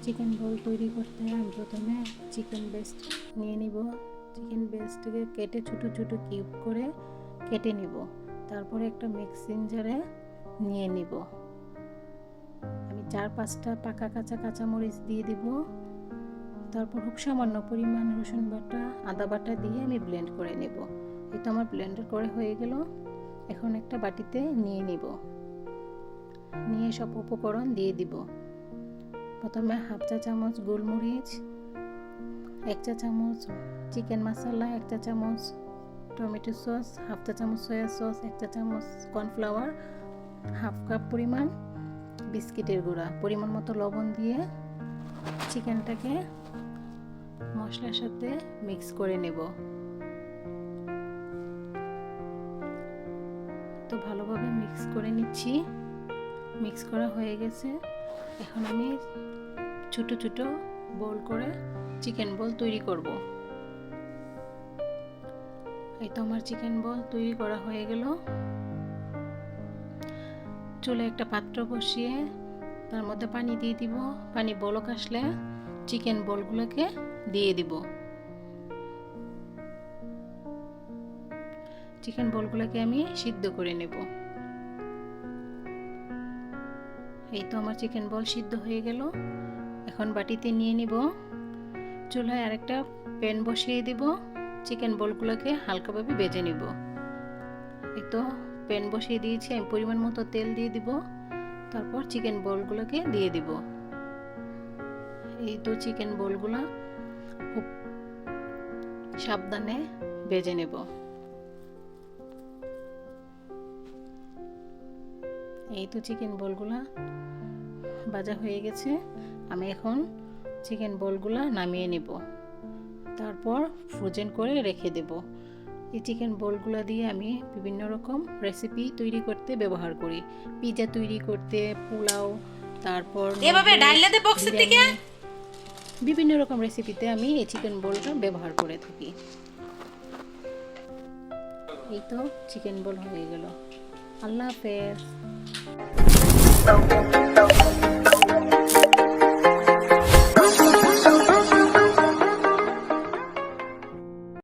Chicken বল তৈরি করতে আমি প্রথমে চিকেন ব্রেস্ট নিয়ে নিব। চিকেন ব্রেস্টকে কেটে ছোটো ছোটো কিউব করে কেটে নিব। তারপরে একটা মিক্সিং জারে নিয়ে নিব। আমি 4-5টা পাকা কাঁচামরিচ দিয়ে দিব। তারপর খুব সামান্য পরিমাণ রসুন বাটা, আদা বাটা দিয়ে আমি ব্লেন্ড করে নেব। এটা আমার ব্লেন্ডার করে হয়ে গেল। এখন একটা বাটিতে নিয়ে নিব, নিয়ে সব উপকরণ দিয়ে দিব। প্রথমে 1/2 চা চামচ গোলমরিচ, 1 চা চামচ চিকেন মশলা, 1 চা চামচ টমেটো সস, 1/2 চা চামচ সয়া সস, 1 চা চামচ কর্নফ্লাওয়ার, 1/2 কাপ পরিমাণ বিস্কিটের গুঁড়া, পরিমাণ মতো লবণ দিয়ে চিকেনটাকে মশলার সাথে মিক্স করে নেব। তো ভালোভাবে মিক্স করে নিচ্ছি। মিক্স করা হয়ে গেছে। এখন আমি ছোট ছোট বল করে চিকেন বল তৈরি করব। এই তো আমার চিকেন বল তৈরি করা হয়ে গেল। চুলে একটা পাত্র বসিয়ে তার মধ্যে পানি দিয়ে দিব। পানি বলক আসলে চিকেন বলগুলোকে দিয়ে দিব। চিকেন বলগুলোকে আমি সিদ্ধ করে নেব। এই তো আমার চিকেন বল সিদ্ধ হয়ে গেল। এখন বাটিতে নিয়ে নিব। চুলায় আরেকটা প্যান বসিয়ে দিব। চিকেন বলগুলোকে হালকাভাবে ভেজে নিব। এই তো প্যান বসিয়ে দিয়েছি, আমি পরিমাণ মতো তেল দিয়ে দিব। তারপর চিকেন বলগুলোকে দিয়ে দিব। এই তো চিকেন বলগুলো খুব সাবধানে ভেজে নেব। এই তো চিকেন বলগুলা ভাজা হয়ে গেছে। আমি এখন চিকেন বলগুলা নামিয়ে নেব। তারপর ফ্রোজেন করে রেখে দেব। এই চিকেন বলগুলা দিয়ে আমি বিভিন্ন রকম রেসিপি তৈরি করতে ব্যবহার করি। পিৎজা তৈরি করতে, পোলাও, তারপর এভাবে ডাইলাতে বক্সের থেকে বিভিন্ন রকম রেসিপিতে আমি এই চিকেন বলটা ব্যবহার করে থাকি। এই তো চিকেন বল হয়ে গেল। আল্লাহ হাফেজ।